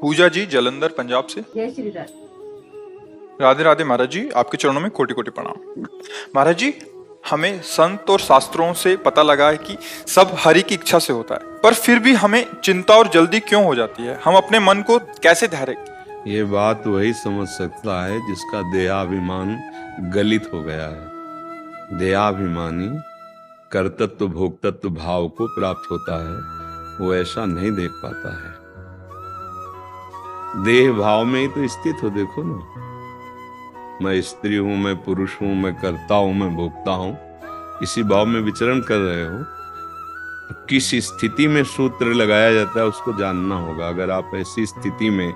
पूजा जी जलंधर पंजाब से। जय श्री राधे। राधे राधे महाराज जी, आपके चरणों में कोटि कोटि प्रणाम। महाराज जी, हमें संत और शास्त्रों से पता लगा है कि सब हरि की इच्छा से होता है, पर फिर भी हमें चिंता और जल्दी क्यों हो जाती है? हम अपने मन को कैसे धैर्य? ये बात वही समझ सकता है जिसका देहाभिमान गलित हो गया है। देहाभिमानी कर्तृत्व भोक्तत्व भाव को प्राप्त होता है, वो ऐसा नहीं देख पाता है। देह भाव में ही तो स्थित हो। देखो ना, मैं स्त्री हूं, मैं पुरुष हूं, मैं कर्ता हूं, मैं भोक्ता हूं, इसी भाव में विचरण कर रहे हो। किस स्थिति में सूत्र लगाया जाता है उसको जानना होगा। अगर आप ऐसी स्थिति में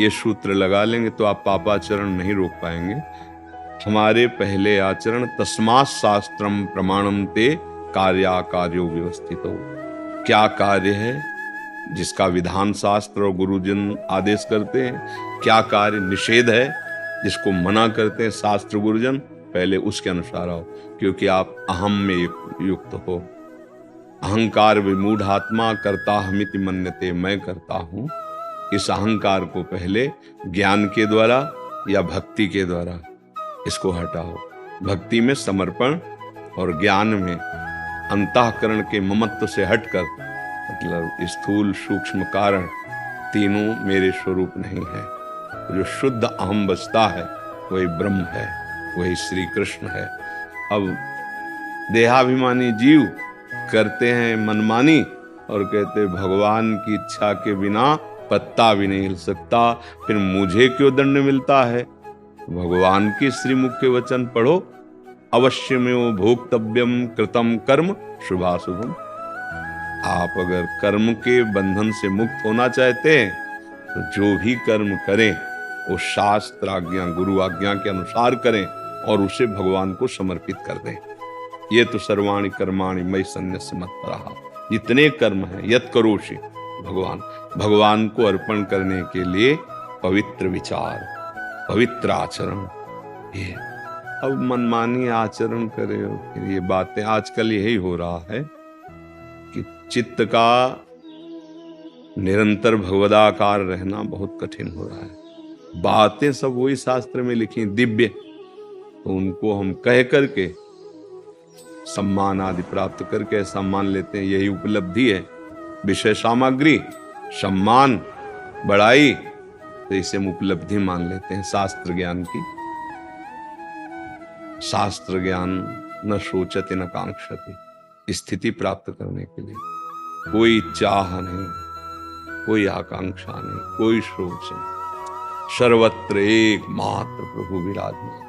ये सूत्र लगा लेंगे तो आप पापाचरण नहीं रोक पाएंगे। हमारे पहले आचरण तस्मात् शास्त्रम प्रमाणम ते कार्याकार्यो व्यवस्थितो। क्या कार्य है जिसका विधान शास्त्र और गुरुजन आदेश करते हैं, क्या कार्य निषेध है जिसको मना करते हैं शास्त्र गुरुजन, पहले उसके अनुसार आओ, क्योंकि आप अहम में युक्त हो। अहंकार विमूढ़ आत्मा करता हमिति मन्यते, मैं करता हूं। इस अहंकार को पहले ज्ञान के द्वारा या भक्ति के द्वारा इसको हटाओ। भक्ति में समर्पण और ज्ञान में अंतःकरण के ममत्व से हटकर, मतलब स्थूल सूक्ष्म कारण तीनों मेरे स्वरूप नहीं है। जो शुद्ध अहम बचता है वही ब्रह्म है, वही श्री कृष्ण है। अब देहाभिमानी जीव करते हैं मनमानी और कहते भगवान की इच्छा के बिना पत्ता भी नहीं हिल सकता, फिर मुझे क्यों दंड मिलता है? भगवान के श्रीमुख के वचन पढ़ो, अवश्यमेव भोक्तव्यम कृतम कर्म शुभाशुभम। आप अगर कर्म के बंधन से मुक्त होना चाहते हैं तो जो भी कर्म करें वो शास्त्र आज्ञा गुरु आज्ञा के अनुसार करें और उसे भगवान को समर्पित कर दें। ये तो सर्वाणि कर्माणि मयि सन्न्यस्य मत्परः। जितने कर्म हैं यत् करोषि भगवान को अर्पण करने के लिए पवित्र विचार, पवित्र आचरण। ये अब मनमानी आचरण करे हो, फिर ये बातें आजकल यही हो रहा है कि चित्त का निरंतर भगवदाकार रहना बहुत कठिन हो रहा है। बातें सब वही शास्त्र में लिखी दिव्य, तो उनको हम कह करके सम्मान आदि प्राप्त करके ऐसा मान लेते हैं यही उपलब्धि है। विषय सामग्री, सम्मान, बड़ाई, तो इसे हम उपलब्धि मान लेते हैं शास्त्र ज्ञान की। शास्त्र ज्ञान न सोचति न कांक्षति। स्थिति प्राप्त करने के लिए कोई चाह नहीं, कोई आकांक्षा नहीं, कोई सोच नहीं। सर्वत्र एकमात्र प्रभु विराजमान।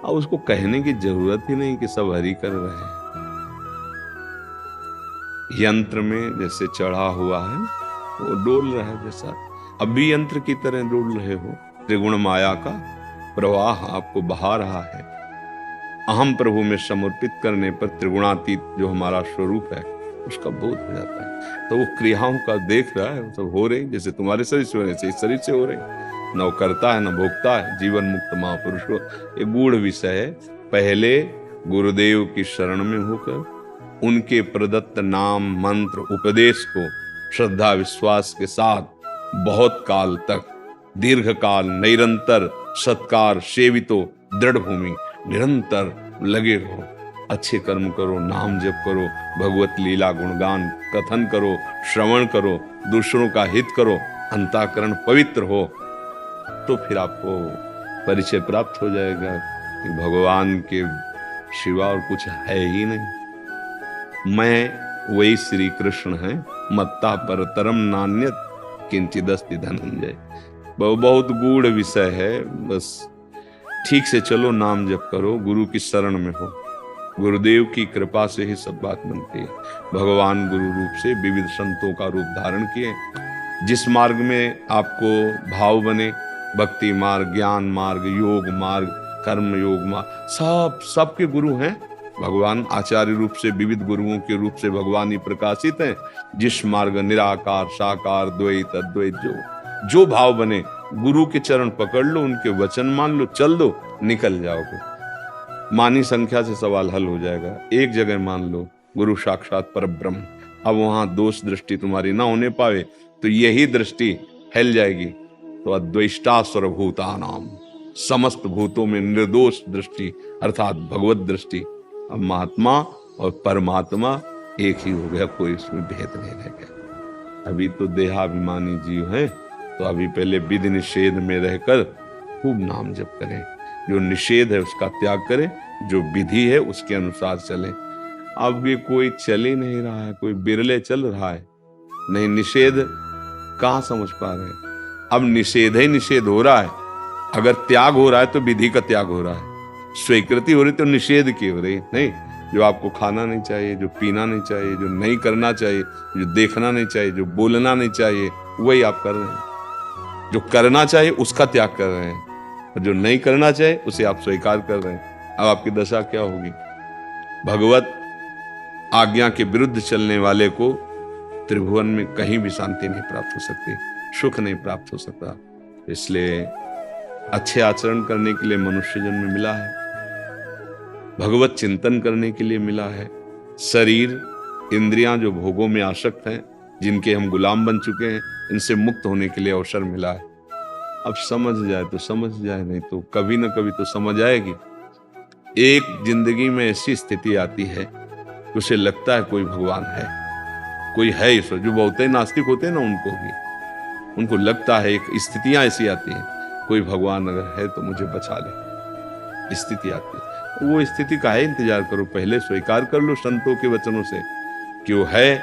अब उसको कहने की जरूरत ही नहीं कि सब हरि कर रहे हैं। यंत्र में जैसे चढ़ा हुआ है वो डोल रहा है, जैसा अब भी यंत्र की तरह डोल रहे हो। त्रिगुण माया का प्रवाह आपको बहा रहा है। अहम प्रभु में समर्पित करने पर त्रिगुणातीत जो हमारा स्वरूप है उसका बोध हो जाता है। तो वो क्रियाओं का देख रहा है, सब हो रही जैसे तुम्हारे शरीर से हो रहे, इस शरीर से हो रही। न वो करता है न भोगता है, जीवन मुक्त महापुरुष हो। ये गूढ़ विषय है। पहले गुरुदेव की शरण में होकर उनके प्रदत्त नाम मंत्र उपदेश को श्रद्धा विश्वास के साथ बहुत काल तक, दीर्घ काल, निरंतर सत्कार सेवितो दृढ़ भूमि, निरंतर लगे रहो। अच्छे कर्म करो, नाम जप करो, भगवत लीला गुणगान कथन करो, श्रवण करो, दूसरों का हित करो, अंतःकरण पवित्र हो, तो फिर आपको परिचय प्राप्त हो जाएगा कि भगवान के सिवा और कुछ है ही नहीं। मैं वही श्री कृष्ण है, मत्ता परतरम नान्यत किंचिदस्ति धनंजय। बहुत गूढ़ विषय है। बस ठीक से चलो, नाम जप करो, गुरु की शरण में हो। गुरुदेव की कृपा से ही सब बात बनती है। भगवान गुरु रूप से विविध संतों का रूप धारण किए। जिस मार्ग में आपको भाव बने, भक्ति मार्ग, ज्ञान मार्ग, योग मार्ग, कर्म योग मार्ग, सबके गुरु हैं भगवान। आचार्य रूप से विविध गुरुओं के रूप से भगवान ही प्रकाशित हैं। जिस मार्ग निराकार साकार द्वैत अद्वैत जो भाव बने, गुरु के चरण पकड़ लो, उनके वचन मान लो, चल दो, निकल जाओगे। मानी संख्या से सवाल हल हो जाएगा। एक जगह मान लो गुरु साक्षात परब्रह्म, अब वहां दोष दृष्टि तुम्हारी ना होने पावे तो यही दृष्टि फैल जाएगी तो अद्वेष्टा सर्वभूतानाम, समस्त भूतों में निर्दोष दृष्टि अर्थात भगवत दृष्टि। अब महात्मा और परमात्मा एक ही हो गया, कोई इसमें भेद नहीं रह गया। अभी तो देहाभिमानी जीव हैं, तो अभी पहले विधि निषेध में रहकर खूब नाम जप करें, जो निषेध है उसका त्याग करें, जो विधि है उसके अनुसार चले। अब ये कोई चल ही नहीं रहा है, कोई बिरले चल रहा है, नहीं निषेध कहाँ समझ पा रहे हैं। अब निषेध ही निषेध हो रहा है, अगर त्याग हो रहा है तो विधि का त्याग हो रहा है, स्वीकृति हो रही तो निषेध की हो रही नहीं। जो आपको खाना नहीं चाहिए, जो पीना नहीं चाहिए, जो नहीं करना चाहिए, जो देखना नहीं चाहिए, जो बोलना नहीं चाहिए, वही आप कर रहे हैं। जो करना चाहिए उसका त्याग कर रहे हैं, और जो नहीं करना चाहिए उसे आप स्वीकार कर रहे हैं। अब आपकी दशा क्या होगी? भगवत आज्ञा के विरुद्ध चलने वाले को त्रिभुवन में कहीं भी शांति नहीं प्राप्त हो सकती, सुख नहीं प्राप्त हो सकता। इसलिए अच्छे आचरण करने के लिए मनुष्य जन्म मिला है, भगवत चिंतन करने के लिए मिला है। शरीर इंद्रियां जो भोगों में आसक्त हैं, जिनके हम गुलाम बन चुके हैं, इनसे मुक्त होने के लिए अवसर मिला है। अब समझ जाए तो समझ जाए, नहीं तो कभी ना कभी तो समझ आएगी। एक जिंदगी में ऐसी स्थिति आती है कि उसे लगता है कोई भगवान है, कोई है ईश्वर। जो बहुत ही नास्तिक होते हैं ना, उनको लगता है, एक स्थितियां ऐसी आती हैं, कोई भगवान अगर है तो मुझे बचा ले, स्थिति आती है। वो स्थिति का है इंतजार करो, पहले स्वीकार कर लो संतों के वचनों से कि वो है,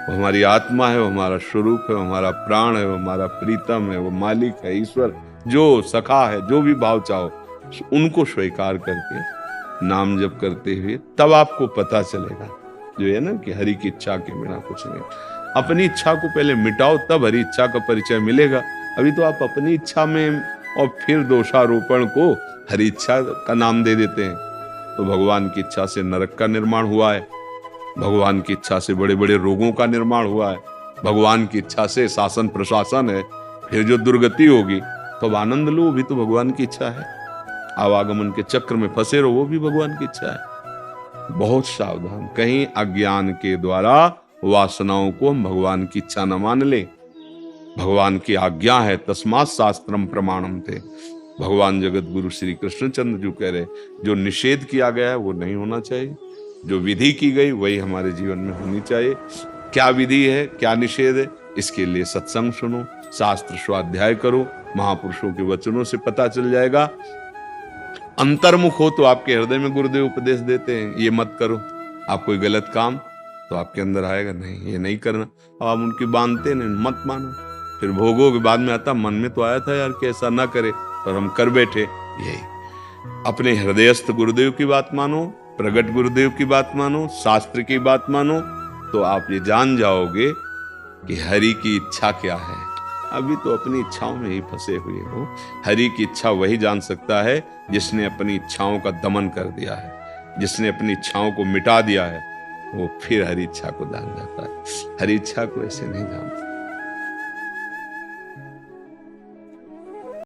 वो हमारी आत्मा है, वो हमारा स्वरूप है, वो हमारा प्राण है, वो हमारा प्रीतम है, वो मालिक है, ईश्वर जो सखा है। जो भी भाव चाहो उनको स्वीकार करके नाम जप करते हुए, तब आपको पता चलेगा जो है ना कि हरि की इच्छा के बिना कुछ नहीं। अपनी इच्छा को पहले मिटाओ, तब हरि इच्छा का परिचय मिलेगा। अभी तो आप अपनी इच्छा में और फिर दोषारोपण को हरि इच्छा का नाम दे देते हैं। तो भगवान की इच्छा से नरक का निर्माण हुआ है, भगवान की इच्छा से बड़े बड़े रोगों का निर्माण हुआ है, भगवान की इच्छा से शासन प्रशासन है। फिर जो दुर्गति होगी तो अब आनंद लो, भी तो भगवान की इच्छा है। आवागमन के चक्र में फंसे रहो, वो भी भगवान की इच्छा है। बहुत सावधान, कहीं अज्ञान के द्वारा वासनाओं को हम भगवान की इच्छा न मान ले। भगवान की आज्ञा है, तस्मात् शास्त्रम प्रमाणम थे। भगवान जगत गुरु श्री कृष्णचंद्र जी कह रहे, जो निषेध किया गया है वो नहीं होना चाहिए, जो विधि की गई वही हमारे जीवन में होनी चाहिए। क्या विधि है, क्या निषेध है, इसके लिए सत्संग सुनो, शास्त्र स्वाध्याय करो, महापुरुषों के वचनों से पता चल जाएगा। अंतर्मुख हो तो आपके हृदय में गुरुदेव उपदेश देते हैं, ये मत करो। आप कोई गलत काम तो आपके अंदर आएगा, नहीं ये नहीं करना। अब आप उनकी बांधते नहीं, मत मानो। फिर भोगों के बाद में आता, मन में तो आया था यार कि ऐसा ना करे, पर हम कर बैठे। यही अपने हृदयस्थ गुरुदेव की बात मानो, प्रगट गुरुदेव की बात मानो, शास्त्र की बात मानो, तो आप ये जान जाओगे कि हरि की इच्छा क्या है। अभी तो अपनी इच्छाओं में ही फंसे हुए हो। हरि की इच्छा वही जान सकता है जिसने अपनी इच्छाओं का दमन कर दिया है, जिसने अपनी इच्छाओं को मिटा दिया है, वो फिर हरि इच्छा को जान जाता है। हरि इच्छा को ऐसे नहीं जानता।